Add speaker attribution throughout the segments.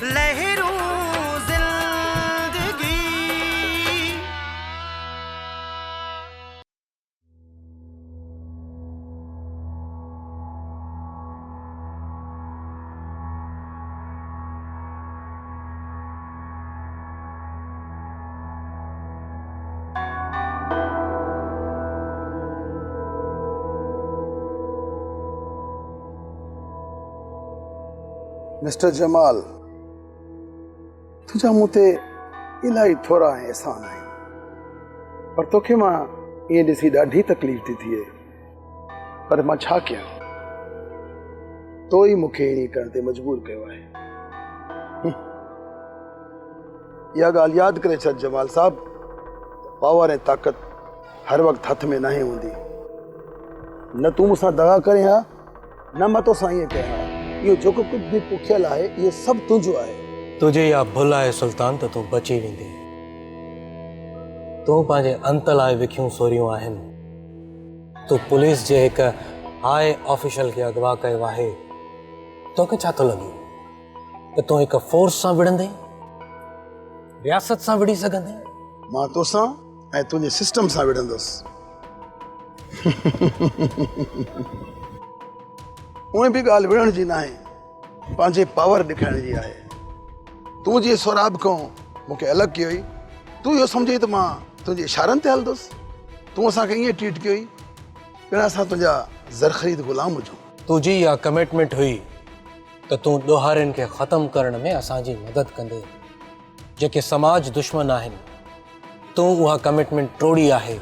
Speaker 1: लहरूं जिंदगी।
Speaker 2: मिस्टर जमाल, तुझा मुते इलाही थोरा ऐं एहसान आहिनि, पर तोखे मां ईअं ॾिसी ॾाढी तकलीफ़ थी थिए, पर मां छा कयां? तो ई मूंखे ईअं करण ते मजबूर कयो आहे। इहा ॻाल्हि यादि करे छॾ जमाल साहब, पावर ऐं ताक़त हर वक़्तु हथ में नाहे हूंदी। न तूं मूंसां दगा करे हा, न मां तोसां ईअं कयां। इहो जेको कुझु बि पुखियल आहे, इहो सभु तुंहिंजो आहे।
Speaker 3: तुझे या भुल आहे सुल्तान त तूं बची वेंदी। तूं पंहिंजे अंत लाइ विखियूं सोरियूं आहिनि। तूं पुलिस जे हिकु हाई ऑफिशियल खे अगवा कयो आहे। तोखे छा थो लॻे त तूं हिकु फोर्स सां विढ़ंदे, रियासत सां विढ़ी सघंदे?
Speaker 2: मां तोसां ऐं तुंहिंजे सिस्टम सां विढ़ंदुसि। उहे बि ॻाल्हि विढ़ण जी न आहे, पंहिंजे पावर ॾेखारण जी आहे। तूं जीअं सोराब खां मूंखे अलॻि कयो हुई, तूं इहो सम्झी त मां तुंहिंजे इशारनि ते हलंदुसि। तूं असांखे ईअं ट्रीट कयो हुई ॼण असां तुंहिंजा ज़रख़रीद ग़ुलाम हुजूं।
Speaker 3: तुंहिंजी इहा कमिटमेंट हुई त तूं ॾोहारियुनि खे ख़तमु करण में असांजी मदद कंदे, जेके समाज दुश्मन आहिनि। तूं उहा कमिटमेंट टोड़ी आहे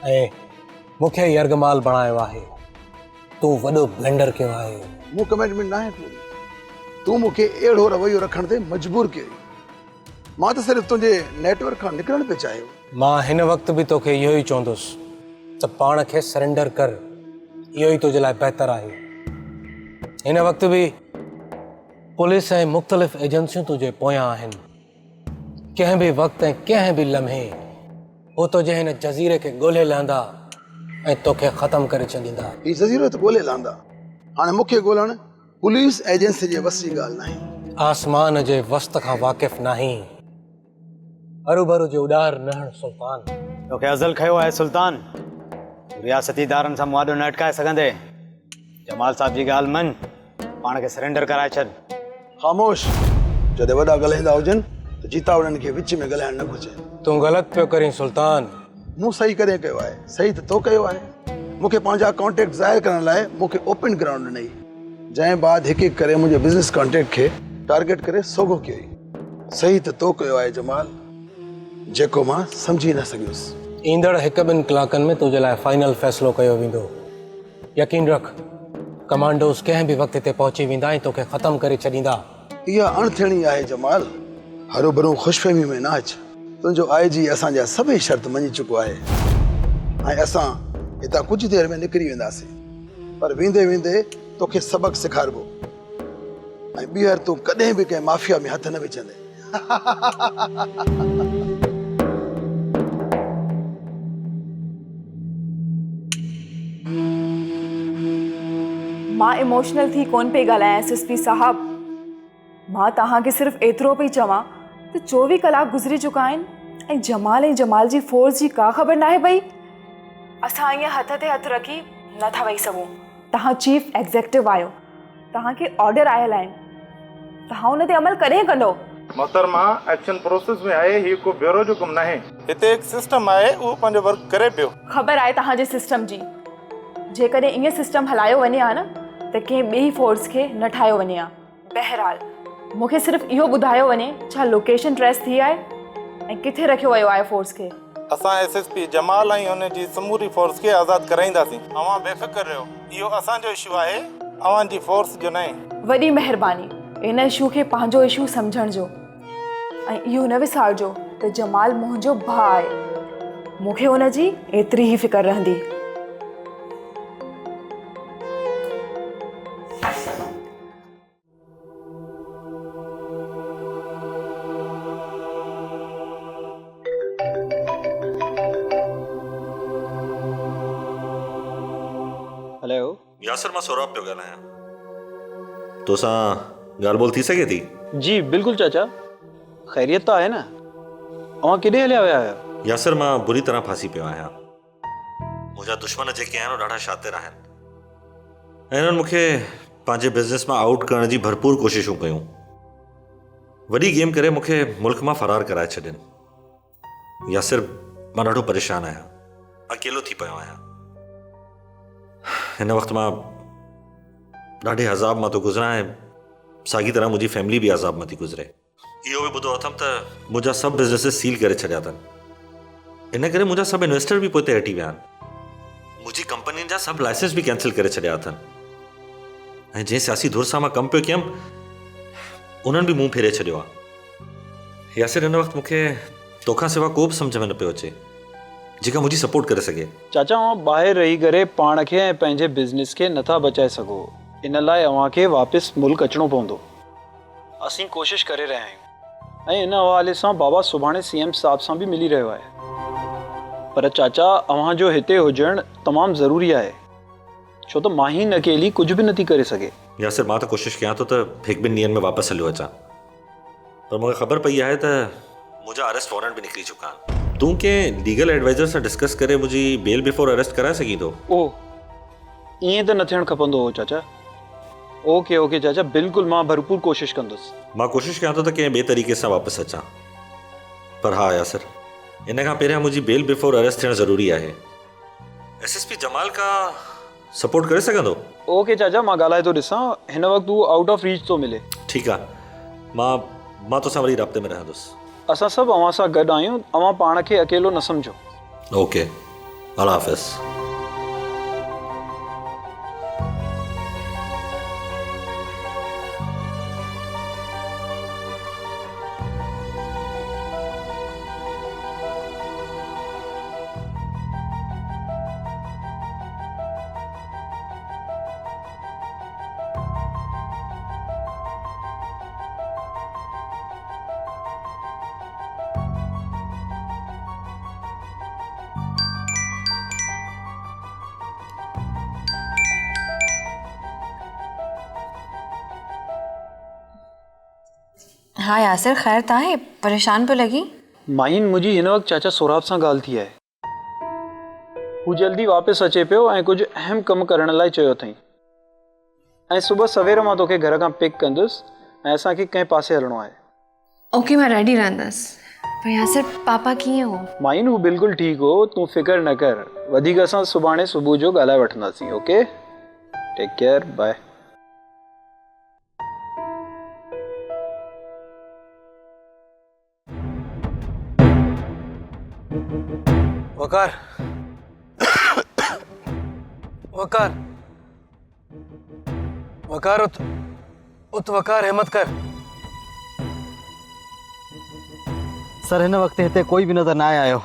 Speaker 3: ऐं मूंखे यरगमाल बणायो आहे। तूं वॾो ब्लेंडर कयो आहे।
Speaker 2: मूं कमिटमेंट न आहे टोड़ी, तूं मूंखे अहिड़ो रवैयो रखण ते मजबूर कयो। मां त सिर्फ़ु तुंहिंजे नेटवर्क खां निकिरण पियो चाहियो।
Speaker 3: मां हिन वक़्तु बि तोखे इहो ई चवंदुसि त पाण खे सरेंडर कर। इहो ई तुंहिंजे लाइ बहितर आहे। हिन वक़्तु बि पुलिस ऐं मुख़्तलिफ़ एजेंसियूं तुंहिंजे पोयां आहिनि। कंहिं बि वक़्तु ऐं कंहिं बि लम्हे हू तुंहिंजे हिन जज़ीरे खे ॻोल्हे लहंदा ऐं तोखे ख़तमु करे छॾींदा।
Speaker 2: हीउ जज़ीरो त ॻोल्हे लहंदा, हाणे मूंखे ॻोल्हण पुलिस एजेंसी जे वस जी ॻाल्हि नाहे।
Speaker 3: आसमान जे वस्त खां वाक़िफ़ नाहीं, हरूभरू जो उॾार नहण सुल्तान।
Speaker 4: तोखे अज़ल खयो आहे सुल्तान, रियासती इदारनि सां मुआदो न अटकाए सघंदे। जमाल साहब जी ॻाल्हि मन, पाण खे सरेंडर कराए छॾ।
Speaker 2: ख़ामोश, जॾहिं वॾा ॻाल्हाईंदा हुजनि त जीता उन्हनि खे विच में ॻाल्हाइण न घुरिजे।
Speaker 3: तूं ग़लति पियो करीं सुल्तान।
Speaker 2: मूं सही कॾहिं कयो आहे? सही त तो कयो आहे। मूंखे पंहिंजा कॉन्टेक्ट ज़ाहिर करण लाइ मूंखे ओपन ग्राउंड ॾिनई, जंहिं बाद हिकु हिकु करे मुंहिंजे बिज़नेस कॉन्टेक्ट खे टारगेट करे सोघो कयो। सही त तो कयो आहे जमाल, जेको मां सम्झी न सघियुसि।
Speaker 3: ईंदड़ हिकु ॿिनि कलाकनि में तुंहिंजे लाइ फाइनल फ़ैसिलो कयो वेंदो। यकीन रख, कमांडोस कंहिं बि वक़्त ते पहुची वेंदा ऐं तोखे ख़तमु करे छॾींदा।
Speaker 2: इहा अणथियणी आहे जमाल, हरू भरू ख़ुशफ़हमी में न अच। तुंहिंजो IG असांजा सभई शर्त मञी चुको आहे ऐं असां हितां कुझु देरि में निकिरी वेंदासीं, पर वेंदे वेंदे तोखे सबक़ सेखारिबो ऐं ॿीहर तूं कॾहिं बि कंहिं माफ़िया में हथ न विझंदे।
Speaker 5: मां इमोशनल थी कोन पे ॻाल्हायां SSP साहब। मां तव्हांखे सिर्फ़ु एतिरो पई चवां त 24 कलाक गुज़री चुका आहिनि ऐं जमाल जी फोर्स जी का ख़बर न आहे। भई असां ईअं हथ ते हथ रखी नथा वेही सघूं। तव्हां चीफ एग्ज़ेक्टिव आहियो, तव्हांखे ऑर्डर आयल आहिनि, तव्हां हुन ते अमल कॾहिं कंदो?
Speaker 6: मोहतरमा, एक्शन प्रोसेस में आहे, ही को ब्यूरो जो कमु न आहे। हिते हिकु सिस्टम आहे, उहो पंहिंजो वर्क करे पियो।
Speaker 5: ख़बर आहे तव्हांजे सिस्टम जी। जेकॾहिं ईअं सिस्टम हलायो वञे हा न त कंहिं ॿी फोर्स खे न ठाहियो वञे हा। बहरहाल मूंखे सिर्फ़ु इहो ॿुधायो वञे, छा लोकेशन ट्रेस थी आहे ऐं किथे रखियो वियो आहे फोर्स खे?
Speaker 6: असां SSP जमाल ऐं हुन जी समूरी फोर्स खे आज़ादु कराईंदासीं। अवां बेफ़िक्र रहियो, इहो असांजो इशू आहे, अवां जी फोर्स जो न आहे।
Speaker 5: वॾी महिरबानी इन इशू खे पंहिंजो इशू सम्झण जो, ऐं इहो न विसारजो त जमाल मुंहिंजो भाउ आहे। मूंखे हुन जी एतिरी ई फ़िक्र रहंदी।
Speaker 4: हेलो
Speaker 7: यासिर, मां सौरभ पियो ॻाल्हायां। तोसां
Speaker 1: ॻाल्हि ॿोल थी सघे थी?
Speaker 7: जी बिल्कुलु चाचा, ख़ैरियत त आहे न। अवां केॾे हलिया विया आहियो?
Speaker 1: यासिर मां बुरी तरह फासी पियो आहियां। मुंहिंजा दुश्मन जेके आहिनि उहे ॾाढा शातिर आहिनि ऐं हिननि मूंखे पंहिंजे बिज़नेस मां आउट करण जी भरपूर कोशिशूं कयूं। वॾी गेम करे मूंखे मुल्क मां फ़रार कराए छॾियनि। यासिर मां ॾाढो परेशान आहियां, अकेलो थी पियो आहियां। हिन वक़्तु मां ॾाढे अज़ाब मां थो गुज़रां ऐं साॻी तरह मुंहिंजी फैमिली बि अज़ाब मां थी गुज़रे। इहो बि ॿुधो अथमि त मुंहिंजा सभु बिज़नेसिस सील करे छॾिया अथनि। इन करे मुंहिंजा सभु इन्वेस्टर बि पोइ ते हटी विया आहिनि। मुंहिंजी कंपनियुनि जा सभु लाइसेंस बि कैंसिल करे छॾिया अथनि ऐं जंहिं सियासी धुर सां मां कमु पियो कयुमि उन्हनि बि मुंहुं फेरे छॾियो आहे। यासिर हिन वक़्तु मूंखे तोखां सिवा को बि सम्झ में न पियो अचे जेका मुंहिंजी सपोर्ट करे सघे।
Speaker 7: चाचा, अवां ॿाहिरि रही करे पाण खे ऐं पंहिंजे बिज़नेस खे नथा बचाए सघो। इन लाइ अवां खे वापसि मुल्क अचिणो पवंदो। असीं कोशिशि करे रहिया आहियूं ऐं इन हवाले सां बाबा सुभाणे CM साहब सां बि मिली रहियो आहे। पर चाचा, अवां जो हिते हुजणु तमामु ज़रूरी आहे, छो त माहीन अकेली कुझु बि नथी करे सघे।
Speaker 1: यासिर मां त कोशिशि कयां थो त हिकु ॿिनि ॾींहंनि में वापसि हलियो अचां, पर मूंखे ख़बर पई आहे त मुंहिंजा अरेस्ट वारंट बि निकिरी चुका आहिनि। तूं कंहिं लीगल एडवाइज़र सां डिस्कस करे मुंहिंजी बेल बिफोर अरेस्ट कराए सघीं थो?
Speaker 7: ओह, ईअं त न थियणु खपंदो हो चाचा। ओके ओके चाचा, बिल्कुलु मां भरपूर कोशिशि कंदुसि।
Speaker 1: मां कोशिशि कयां थो त कंहिं ॿिए तरीक़े सां वापसि अचां, पर हा यासिर, इन खां पहिरियां मुंहिंजी बेल बिफोर अरेस्ट थियणु ज़रूरी आहे। SSP जमाल खां सपोर्ट करे सघंदो?
Speaker 7: ओके चाचा, मां ॻाल्हाए थो ॾिसां। हिन वक़्तु उहो आउट ऑफ रीच थो मिले।
Speaker 1: ठीकु आहे, मां तोसां वरी राब्ते में रहंदुसि।
Speaker 7: असां सभु अवां सां गॾु आहियूं, अवां पाण खे अकेलो न सम्झो।
Speaker 1: ओके, अल्लाह हाफ़िज़।
Speaker 8: हाँ यासिर, ख़ैर तव्हां परेशान पियो लॻी?
Speaker 7: माहीन, मुंहिंजी हिन वक़्तु चाचा सोराब सां ॻाल्हि थी आहे। हू जल्दी वापसि अचे पियो ऐं कुझु अहम कमु करण लाइ चयो अथई ऐं सुबुह सवेर मां तोखे घर खां पिक कंदुसि ऐं असांखे कंहिं पासे हलणो आहे।
Speaker 8: ओके, मां रेडी रहंदसि। पर यासिर, पापा कीअं हो?
Speaker 7: माहीन, हू बिल्कुलु ठीकु हो, तूं फिकर न कर। वधीक असां सुभाणे सुबुह जो ॻाल्हाए वठंदासीं। Okay, take care, bye.
Speaker 3: Waqar, Waqar, Waqar, उत वकार, हिम्मत कर।
Speaker 9: सर, हिन वक़्तु हिते कोई बि नज़र न आयो।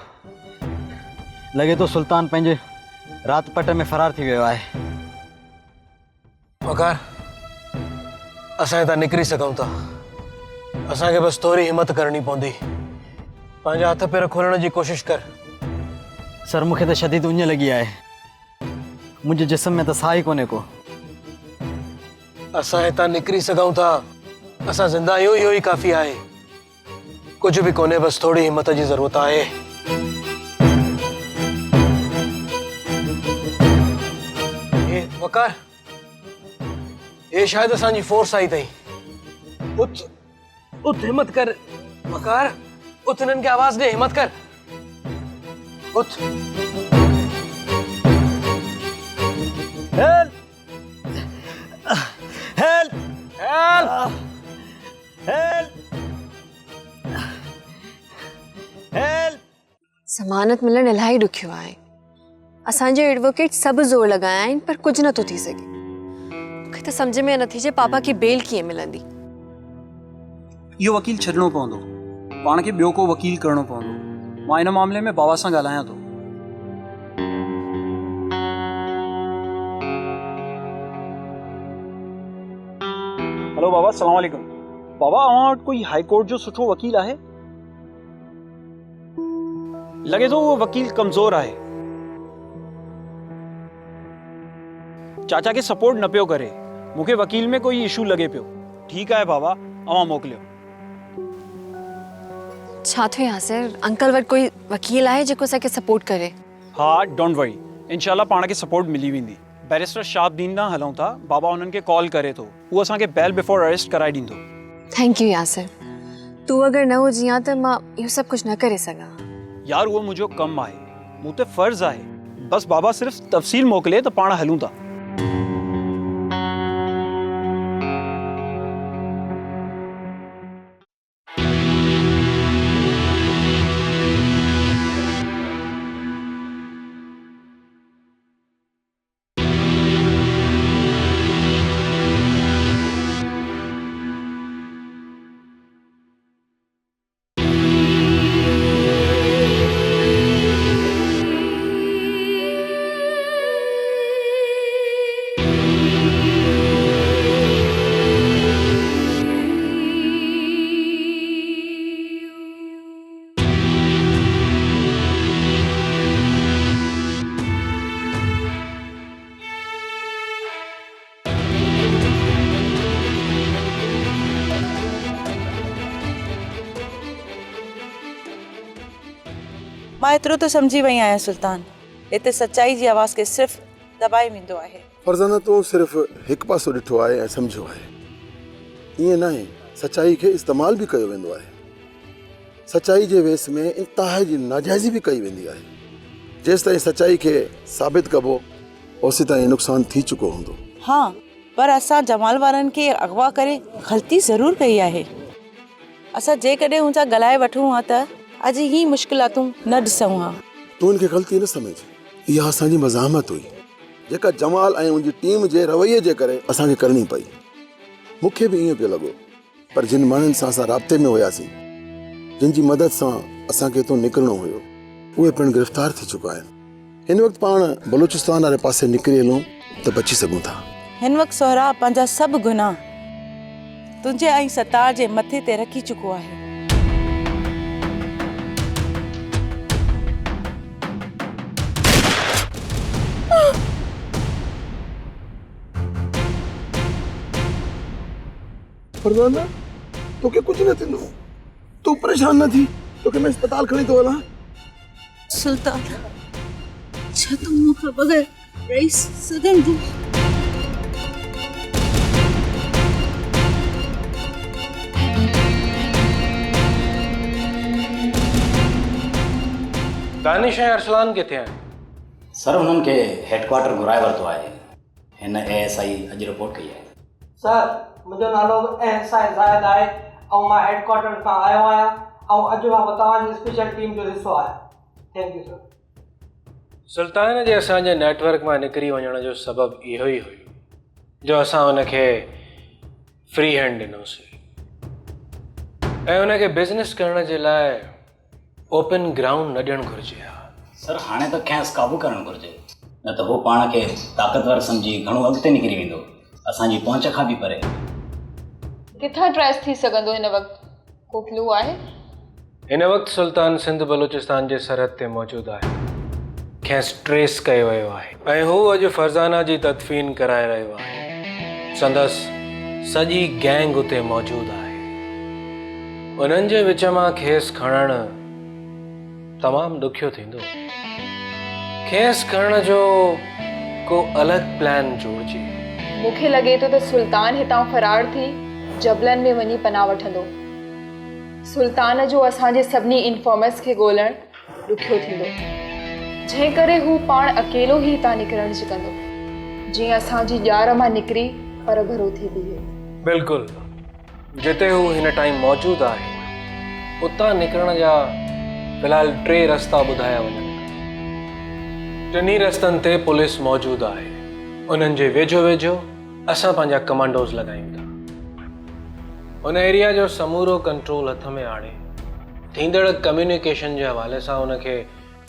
Speaker 9: लॻे थो सुल्तान पंहिंजे राति पट में फ़रार थी वियो आहे।
Speaker 3: वकार, असां हितां निकिरी सघूं था। असांखे बसि थोरी हिम्मत करणी पवंदी। पंहिंजा हथ पेर खोलण जी कोशिशि कर।
Speaker 9: सर, मूंखे त शदीद उञ लॻी आहे। मुंहिंजे जिस्म में त साह ई कोन्हे को।
Speaker 3: असां हितां निकिरी सघूं था। असां ज़िंदा आहियूं, इहो ई काफ़ी आहे। कुझु बि कोन्हे, बसि थोरी हिम्मत जी ज़रूरत आहे। वकार, ये शायदि असांजी फोर्स आई अथई। उत हिम्मत कर वकार, उत हिननि खे आवाज़ ॾे, हिम्मत कर। उत।
Speaker 9: Help, help, help, help.
Speaker 8: ज़मानत मिलणु इलाही ॾुखियो आहे। असांजे एडवोकेट सभु ज़ोर लॻाया आहिनि, पर कुझु नथो थी सघे। मूंखे त सम्झ में नथी अचे पापा खे बेल कीअं मिलंदी।
Speaker 7: इहो वकील छॾणो पवंदो, पाण खे ॿियो को वकील करणो पवंदो। मां हिन मामले में बाबा सां ॻाल्हायां थो। हेलो बाबा, अस्सलाम वालेकुम। बाबा, अवां वटि कोई हाई कोर्ट जो सुठो वकील आहे? लॻे थो उहो वकील कमज़ोर आहे। चाचा खे सपोर्ट न पियो करे। मूंखे वकील में कोई इशू लॻे पियो। ठीकु आहे बाबा, अवां मोकिलियो।
Speaker 8: छा थियो यासिर? अंकल वटि कोई वकील आहे जेको असांखे सपोर्ट करे?
Speaker 7: हा, डोंट वरी, इंशाल्लाह पाण खे सपोर्ट मिली वेंदी। बैरिस्टर शाहबदीन ॾांहुं हलूं था, बाबा उन्हनि खे कॉल करे थो, उहो असांखे बेल बिफोर अरेस्ट कराए ॾींदो।
Speaker 8: थैंक यू यासिर, तूं अगरि न हुजी हा त मां इहो सभु कुझु न करे सघां।
Speaker 7: यार उहो मुंहिंजो कमु आहे, मूं ते फ़र्ज़ु आहे। बस बाबा सिर्फ़ु तफ़सील मोकिले त पाण हलूं था।
Speaker 10: मां एतिरो त सम्झी वई आहियां सुल्तान, हिते सचाई जी आवाज़ खे सिर्फ़ु दबाए वेंदो आहे।
Speaker 2: फरज़ाना तूं सिर्फ़ु हिकु पासो ॾिठो आहे ऐं सम्झो आहे। ईअं न आहे, सचाई खे इस्तेमालु बि कयो वेंदो आहे। सचाई जे वेस में इंतिहा जी नाजाइज़ी बि कई वेंदी आहे। जेसि ताईं सचाई खे साबित कबो ओसि ताईं नुक़सानु थी चुको हूंदो।
Speaker 10: हा, पर असां जमाल वारनि खे अगवा करे ग़लती ज़रूरु कई आहे। असां जेकॾहिं हुन सां ॻाल्हाए वठूं हा त अॼु ही मुश्किलातूं न ॾिसूं हा।
Speaker 2: तूं हिनखे ग़लती न सम्झ, इहा असांजी मज़ाहमत हुई जेका जमाल ऐं उनजी टीम जे रवैये जे करे असांखे करणी पई। मूंखे बि ईअं पियो लॻो, पर जिन माण्हुनि सां असां राब्ते में हुयासीं, जिन जी मदद सां असांखे हितां निकिरणो हुयो, उहे पिणु गिरफ़्तार थी चुका आहिनि। हिन वक़्तु पाण बलूचिस्तान वारे पासे निकिरी हलूं त बची सघूं था।
Speaker 10: हिन वक़्तु सोहरा पंहिंजा सभु गुनाह तुंहिंजे ऐं सतार जे मथे ते रखी चुको आहे।
Speaker 2: फरज़ाना, तोखे कुझु न थींदो, तूं परेशान न थी, तोखे मैं अस्पताल खणी थो हलां।
Speaker 10: सुल्तान, छा तूं मूंखां बग़ैर रही सघंदी?
Speaker 3: दानिश ऐं अरसलान किथे आहिनि?
Speaker 11: सर उन्हनि खे हेडक्वार्टर घुराए वरितो आहे। हिन ASI अॼु रिपोर्ट कई आहे।
Speaker 12: सर, मुंहिंजो नालो एहसान ज़ाहिद आहे ऐं मां हेडक्वार्टर खां आयो आहियां ऐं अॼु मां तव्हांजी स्पेशल टीम जो हिसो आहियां। Thank you sir.
Speaker 3: सुल्तान जे असांजे नेटवर्क मां निकिरी वञण जो सबबु इहो ई हुयो जो असां हुनखे फ्री हैंड ॾिनोसीं ऐं हुनखे बिज़नेस करण जे लाइ ओपन ग्राउंड न ॾियणु घुरिजे हा।
Speaker 11: सर हाणे त खेसि काबू करणु घुरिजे, न त हू पाण खे ताक़तवर सम्झी घणो अॻिते निकिरी वेंदो, असांजी पहुच खां बि परे।
Speaker 5: किथां ट्रेस थी सघंदो हिन वक़्तु? को क्लू आहे?
Speaker 3: हिन वक़्तु सुल्तान सिंध बलूचिस्तान जे सरहद ते मौजूदु आहे। खेसि ट्रेस कयो वियो आहे ऐं हू अॼु फरज़ाना जी तदफ़ीन कराए रहियो आहे। संदसि सॼी गैंग उते मौजूदु आहे। उन्हनि जे विच मां खेसि खणणु तमामु ॾुखियो थींदो। खेसि खणण जो को अलॻि प्लान जोड़िजे।
Speaker 5: मूंखे लॻे थो त सुल्तान हितां फरार थी जबलनि में वञी पनाह वठंदो। सुल्तान जो असांजे सभिनी इंफॉर्मर्स खे ॻोल्हणु ॾुखियो थींदो, जंहिं करे हू पाण अकेलो ई हितां निकिरणु छिकंदो, जीअं असांजी ॼार मां निकिरी पर भरो थी बीहे।
Speaker 3: बिल्कुलु, जिते हू हिन टाइम मौजूदु आहे उतां निकिरण जा फ़िलहाल 3 रस्ता ॿुधाया वञनि। टिनी रस्तनि ते पुलिस मौजूदु आहे। उन्हनि जे वेझो वेझो असां पंहिंजा कमांडोज़ लॻायूं था। उन एरिया जो समूरो कंट्रोल हथ में आणे थींदड़ कम्युनिकेशन जे हवाले सां उनखे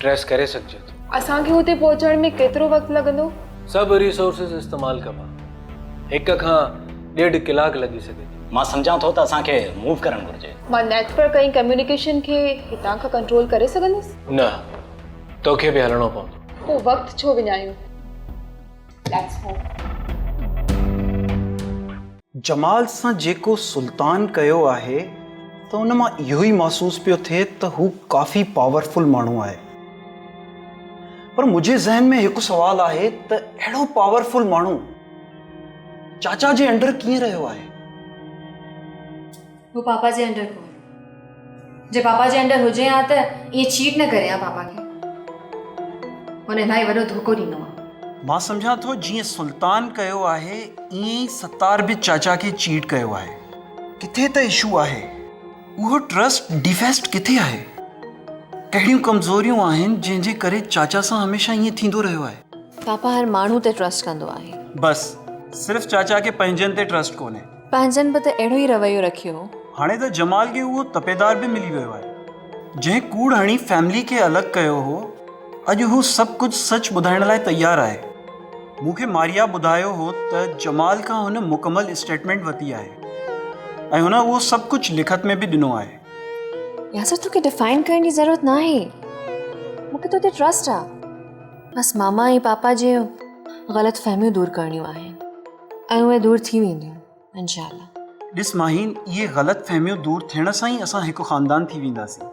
Speaker 3: ट्रेस करे सघिजे थो।
Speaker 5: असांखे हुते पहुचण में केतिरो वक़्तु लॻंदो?
Speaker 3: सभु रिसोर्सिस इस्तेमालु कबा, 1 खां 1.5 कलाक लॻी सघे थो।
Speaker 11: मां सम्झां थो त असांखे मूव करणु घुरिजे।
Speaker 5: मां नेटवर्क ऐं कम्युनिकेशन खे हितां खां कंट्रोल करे सघंदसि?
Speaker 3: न, तोखे बि हलणो पवंदो।
Speaker 5: पोइ वक़्तु छो विञायूं? Let's hope.
Speaker 7: जमाल सां जेको सुल्तान कयो आहे त उन मां इहो ई महसूस पियो थिए त हू काफ़ी पावरफुल माण्हू आहे। पर मुंहिंजे ज़हन में हिकु सुवाल आहे त अहिड़ो पावरफुल माण्हू चाचा जे अंडर कीअं रहियो आहे?
Speaker 8: वो पापा जे अंडर कोन। जे पापा जे अंडर हुजे हा त ईअं चीट न करे हा पापा खे। हुन इलाही वॾो धोखो ॾिनो आहे।
Speaker 7: मां सम्झां थो जीअं सुल्तान कयो आहे ईअं ई सत्तार बि चाचा खे चीट कयो आहे। किथे त इशू आहे? उहो ट्रस्ट डिफेस्ट किथे आहे? कहिड़ियूं कमज़ोरियूं आहिनि जंहिंजे करे चाचा सां हमेशह ईअं थींदो रहियो आहे?
Speaker 8: पापा हर माण्हू ते ट्रस्ट कंदो आहे।
Speaker 7: बसि सिर्फ़ु चाचा खे पंहिंजनि ते ट्रस्ट कोन्हे।
Speaker 8: पंहिंजनि बि त अहिड़ो ई रवैयो रखियो।
Speaker 7: हाणे त जमाल खे उहो तपेदार बि मिली वियो आहे जंहिं कूड़ हणी फैमिली खे अलॻि कयो हो। अॼु हू सभु कुझु सच ॿुधाइण लाइ तयारु आहे। मूंखे मारिया ॿुधायो हो त जमाल खां हुन मुकमल स्टेटमेंट वरिती आहे ऐं हुन उहो सभु कुझु लिखत में बि ॾिनो आहे।
Speaker 8: यासर तोखे डिफाइन करण जी ज़रूरत न आहे। मूंखे तो ते ट्रस्ट आहे। बसि मामा ऐं पापा जे ग़लति फहमियूं दूर करणियूं आहिनि ऐं उहे दूर थी वेंदियूं इंशाअल्लाह।
Speaker 7: ॾिस माहीन, इहे ग़लति फहमियूं दूर थियण सां ई असां हिकु ख़ानदान थी वेंदासीं।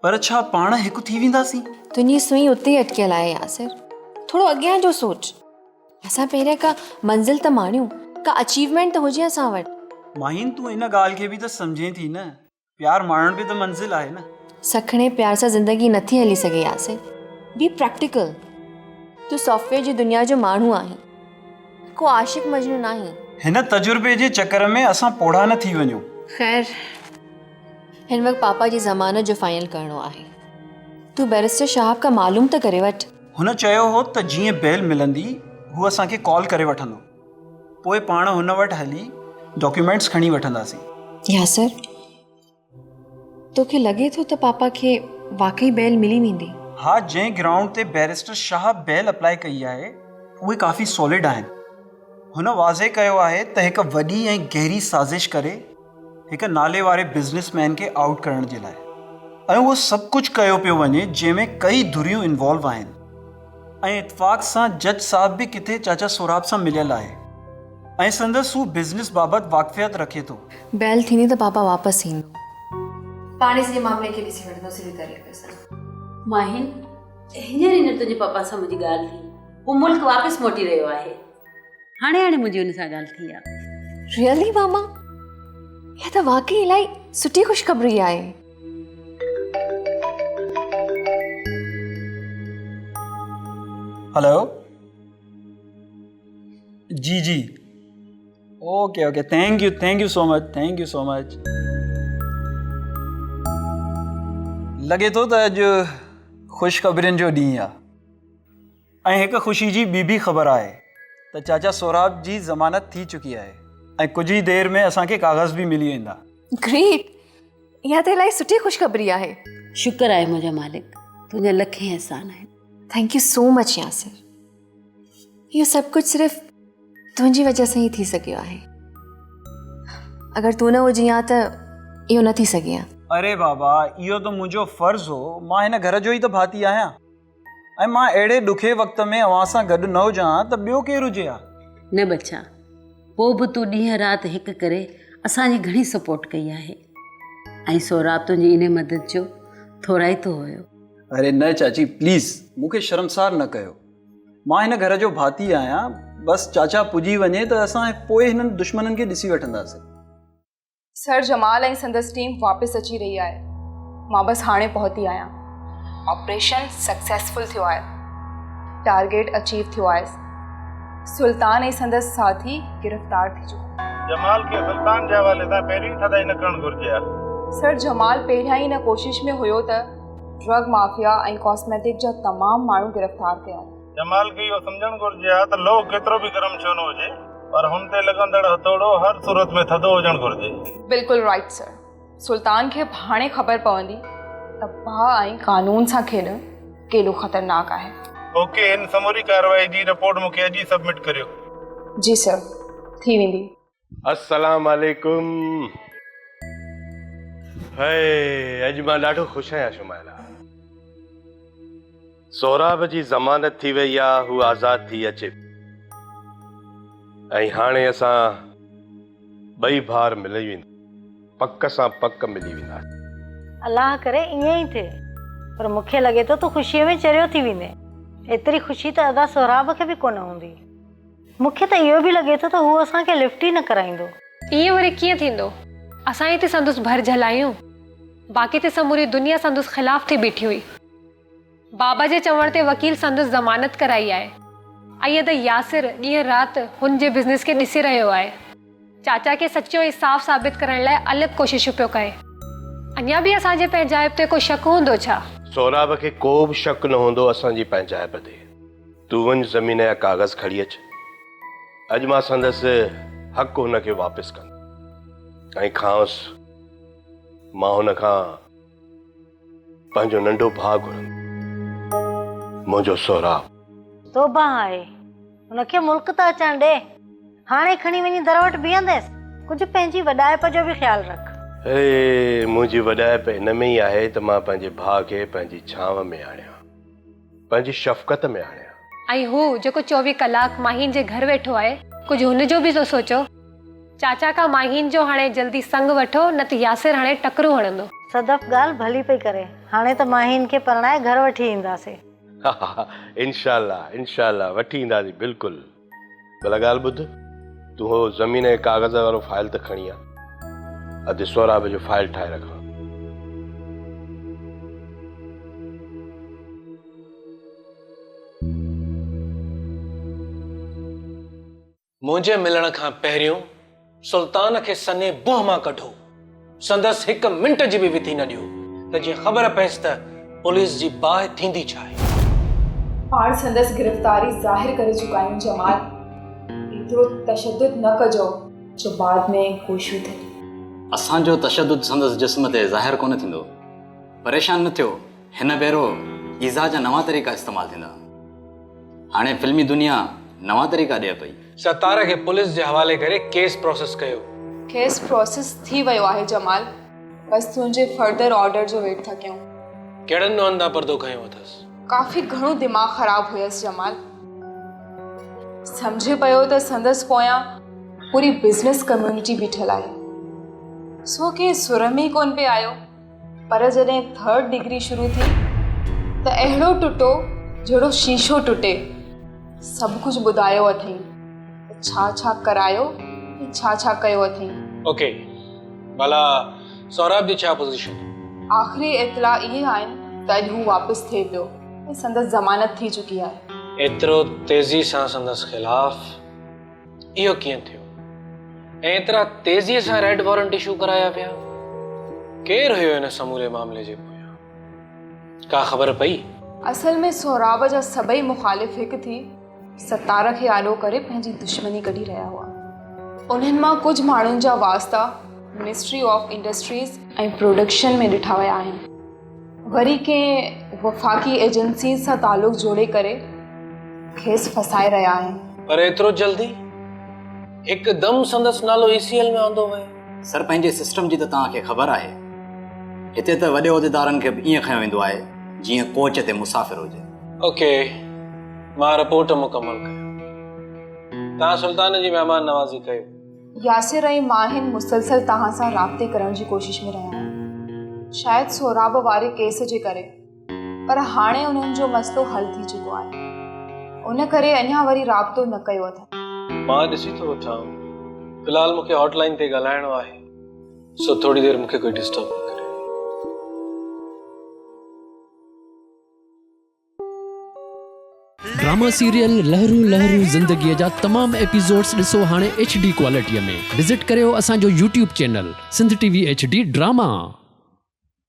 Speaker 7: पर छा पाण हिकु थी वेंदासीं?
Speaker 8: तुंहिंजी सुई उते ई अटकियल आहे यासिर। थोरो अॻियां जो सोच। असां पहिरियों का मंज़िल त माणियूं, का अचीवमेंट त हुजे असां वटि।
Speaker 7: माहीन, तूं इन ॻाल्हि खे बि त सम्झे थी न। प्यार माणण बि त मंज़िल आहे न।
Speaker 8: सखणे प्यार सां ज़िंदगी नथी हली सघे यासिर। Be practical. तूं सॉफ्टवेयर जी दुनिया जो माण्हू आहीं, को आशिक मजनू न आहीं।
Speaker 7: हिन तजुर्बे जे चकर में असां पोढ़ा न थी वञूं।
Speaker 8: ख़ैर, हिन वक़्तु पापा जी ज़मानत जो फाइनल करणो आहे। तूं बैरिस्टर शाहब का मालूम त करे वठ।
Speaker 7: हुन चयो हो त जीअं बेल मिलंदी हू असांखे कॉल करे वठंदो, पोइ पाण हुन वटि हली डॉक्यूमेंट्स खणी वठंदासीं।
Speaker 8: यासिर, तोखे लॻे थो त पापा खे वाकई बेल मिली वेंदी?
Speaker 7: हा, जंहिं ग्राउंड ते बैरिस्टर शाह बेल अप्लाई कई आहे उहे काफ़ी सॉलिड आहिनि। हुन वाज़े कयो आहे त हिकु वॾी ऐं गहरी साज़िश करे हिकु नाले वारे बिज़नेसमैन खे आउट करण जे लाइ, ऐं उहो सभु कुझु कयो पियो वञे जंहिंमें कई धुरियूं इन्वॉल्व आहिनि। ऐं इतफ़ाक़ सां जज साहब बि किथे चाचा सोराब सां मिलियल आहे ऐं संदसि हू बिज़नेस बाबति वाक़फ़ियत रखे थो।
Speaker 8: बेल थींदी त पापा वापसि ईंदो। पाणे जे मामले खे ॾिसी वठंदो सीधी तरीक़े सां।
Speaker 13: माहिन, हींअर तुंहिंजे पापा सां मुंहिंजी ॻाल्हि थी। हू मुल्क वापसि मोटी रहियो आहे। हाणे मुंहिंजी हुन सां ॻाल्हि थी आहे।
Speaker 8: रियली मामा? इहा त वाकई इलाही सुठी ख़ुशख़बरी आहे।
Speaker 7: Hello ji, okay, thank you so much. लॻे थो त अॼु ख़ुशख़बरियुनि जो ॾींहुं आहे। ऐं हिकु ख़ुशी जी ॿी बि ख़बर आहे त चाचा सोराब जी ज़मानत थी चुकी आहे ऐं कुझु ई देरि में असांखे कागज़ बि मिली वेंदा।
Speaker 8: ग्रेट! इहा त इलाही सुठी ख़ुशख़बरी आहे।
Speaker 13: शुक्र आहे मुंहिंजा मालिक, तुंहिंजा लखे एहसान आहिनि।
Speaker 8: Thank you so much Yasir. इहो सभु कुझु सिर्फ़ु तुंहिंजी वजह सां ई थी सघियो आहे। अगरि तूं न हुजी हा त इहो न थी सघे हा।
Speaker 7: अरे बाबा, इहो त मुंहिंजो फ़र्ज़ु हो। मां हिन घर जो ई त भाती आहियां ऐं मां अहिड़े ॾुखे वक़्त में अव्हां सां गॾु न हुजां त ॿियो केरु हुजे हा?
Speaker 13: न बच्चा, पोइ बि तूं ॾींहं राति हिकु करे असांजी घणी सपोर्ट कई आहे ऐं सोराब तुंहिंजी इन मदद जो थोरा ई तो हुयो।
Speaker 7: अरे न चाची, प्लीज़ मूंखे शर्मसार न कयो। मां हिन घर जो भाती आहियां। बसि चाचा पुॼी वञे त असां पोइ हिननि दुश्मननि खे ॾिसी वठंदासीं।
Speaker 5: सर जमाल ऐं संदसि टीम वापसि अची रही आहे। मां बसि हाणे पहुती आहियां। ऑपरेशन सक्सेसफुल थियो आहे। टारगेट अचीव थियो आहे। सुल्तान ऐं संदसि साथी गिरफ़्तार थी चुका।
Speaker 6: जमाल खे सुल्तान जे हवाले सां पहिरीं थधाई न करणु घुरिजे हा।
Speaker 5: सर जमाल पहिरियां ई हिन कोशिश में हुयो त ड्रग माफिया ऐं कॉस्मेटिक जा तमामु माण्हू गिरफ़्तार कया। जमाल खे इहो सम्झणु घुरिजे हा त लोह केतिरो बि गरम छो न हुजे, पर हुन ते लॻंदड़ हथोड़ो हर सूरत में थधो हुजणु घुरिजे। बिल्कुलु राइट सर। सुल्तान खे हाणे ख़बर पवंदी त भाउ ऐं कानून सां खेॾणु केॾो ख़तरनाक आहे। ओके, इन समूरी कार्रवाई जी रिपोर्ट मूंखे अॼु ई सबमिट करियो। जी सर, थी वेंदी।
Speaker 14: अस्सलाम वालेकुम। अॼु मां ॾाढो ख़ुशि आहियां शुमाइला। सोराब जी ज़मानत थी वई आहे, हू आज़ाद थी अचे ऐं हाणे असां ॿई भार मिली वेंदा, पक सां पक मिली वेंदा।
Speaker 13: अलाह करे ईअं ई थिए, पर मूंखे लॻे थो तूं ख़ुशीअ में चरियो थी वेंदे। एतिरी ख़ुशी त अदा सोहराब खे बि कोन हूंदी। मूंखे त इहो बि लॻे थो त हू असांखे लिफ्ट ई न कराईंदो।
Speaker 8: ईअं वरी कीअं थींदो? असां ई त संदसि भर झलायूं, बाक़ी त समूरी दुनिया संदसि ख़िलाफ़ थी बीठी हुई। बाबा जे चवण ते वकील संदसि ज़मानत कराई आहे, ऐं त यासिर ॾींहं राति हुन जे बिज़नेस खे ॾिसी रहियो आहे। चाचा खे सचो ऐं साफ़ साबित करण लाइ अलॻि कोशिशूं पियो कए। अञा बि असांजे पंहिंजाइप ते को शक हूंदो छा?
Speaker 14: सोहराब खे को बि शक न हूंदो असांजी पंहिंजाइप ते। तूं वञ ज़मीन जा कागज़ खणी अच, अॼु मां संदसि हक़ हुनखे वापसि कंदुमि ऐं खांसि मां हुन खां पंहिंजो नंढो भाउ घुरंदुमि, मुंहिंजो सोहराब।
Speaker 13: तोबा आहे, हुनखे मुल्क त अचण ॾे। हाणे खणी वञी दर वटि बीहंदेसि। कुझु पंहिंजी वॾाइप जो बि ख़्यालु रख।
Speaker 14: मुंहिंजी वॾाइप हिन में ई आहे त मां पंहिंजे भाउ खे पंहिंजी छांव में आणियां, पंहिंजी शफ़क़त में आणियां।
Speaker 8: ऐं हू जेको 24 कलाक माहीन जे घर वेठो आहे, कुझु हुन जो बि तो सोचो। चाचा का माहीन जो हाणे जल्दी संग वठो, न त यासिर हाणे टकरू हणंदो।
Speaker 13: सदफ ॻाल्हि भली पई करे। हाणे त माहीन खे परणाए घर वठी ईंदासीं।
Speaker 14: इंशाल्लाह इंशाल्लाह वठी ईंदासीं, बिल्कुलु। भला ॻाल्हि ॿुध, तूं हो ज़मीन जे कागज़ वारो फाइल त खणी आ, अधु सोहराब जो फाइल ठाहे रखां।
Speaker 3: मुंहिंजे मिलण खां पहिरियों सुल्तान खे सने बुह मां कढो। संदसि 1 मिंट जी बि विधी न ॾियो त जीअं ख़बर पएसि त पुलिस जी बाहि थींदी छा आहे।
Speaker 5: पाण संदसि गिरफ़्तारी ज़ाहिर करे चुका आहियूं जमाल। एतिरो तशद्दुद न कजो जो बाद में कोशिशूं थिए।
Speaker 11: असांजो तशद्दुद संदसि जिस्म ते ज़ाहिर कोन थींदो। परेशान न थियो, हिन भेरो ईज़ा जा नवां तरीक़ा इस्तेमालु थींदा। हाणे फिल्मी दुनिया नवां तरीक़ा ॾिए पई।
Speaker 3: सतार खे पुलिस जे हवाले करे केस प्रोसेस कयो।
Speaker 5: केस प्रोसेस थी वियो आहे जमाल, बस तुंहिंजे फर्दर ऑर्डर जो वेट था कयूं।
Speaker 3: कहिड़नि नुहनि तां पर्दो खयो अथसि?
Speaker 5: काफ़ी घणो दिमाग़ ख़राब हुयसि जमाल। सम्झे पियो त संदसि पोयां पूरी बिज़नेस कम्युनिटी बीठल आहे। सो के सुर में ई कोन पे आयो, पर जॾहिं 3rd डिग्री शुरू थी त अहिड़ो टुटो जहिड़ो शीशो टुटे। सभु कुझु ॿुधायो अथई, छा छा करायो, छा छा कयो अथई।
Speaker 3: ओके, भला सोहराब जी छा पोज़ीशन?
Speaker 5: आख़िरी इतला इहे आहिनि त अॼु हू वापसि थिए पियो ऐं संदसि ज़मानत थी चुकी आहे।
Speaker 3: एतिरो तेज़ी सां संदसि ख़िलाफ़ इहो कीअं थियो? ऐं एतिरा तेज़ीअ सां रेड वारंट इशू कराया पिया? केरु हुयो हिन समूरे मामले जे पोयां? का ख़बर पई?
Speaker 5: असल में सोहराब जा सभई मुखालिफ़ हिकु थी सतार खे आॾो करे पंहिंजी दुश्मनी कढी रहिया हुआ। उन्हनि मां कुझु माण्हुनि जा वास्ता मिनिस्ट्री ऑफ इंडस्ट्रीज़ ऐं प्रोडक्शन में ॾिठा विया आहिनि। वरी कंहिं वफ़ाक़ी एजेंसी सां तालुक़ जोड़े करे खेसि फसाए रहिया आहिनि।
Speaker 3: पर एतिरो जल्दी हिकदमि संदसि नालो ECL में आंदो वियो?
Speaker 11: सर, पंहिंजे सिस्टम जी त तव्हांखे ख़बर आहे। हिते त वॾे उहिदेदारनि खे बि ईअं खयो वेंदो आहे जीअं कोच ते मुसाफ़िर हुजे।
Speaker 3: ओके, मां रिपोर्ट मुकमल कयो। तव्हां सुल्तान जी महिमान नवाज़ी कयो।
Speaker 5: यासिर ऐं माहिन मुसलसल तव्हां सां राब्ते करण जी कोशिश में रहिया आहिनि, शायदि सोहराब वारे केस जे करे, पर हाणे उन्हनि जो मसइलो हल थी चुको आहे। उन करे अञा वरी राब्तो न कयो अथनि।
Speaker 3: मां ॾिसी थो वठां, फ़िलहाल मूंखे हॉटलाइन ते ॻाल्हाइणो आहे, सो थोड़ी देरि मूंखे कोई डिस्टर्ब न करे।
Speaker 15: ड्रामा सीरियल लहरू लहरू ज़िंदगीअ जा तमाम एपिसोड्स ॾिसो हाणे HD क्वालिटीअ में। विज़िट करियो असांजो YouTube channel Sindh TV HD drama.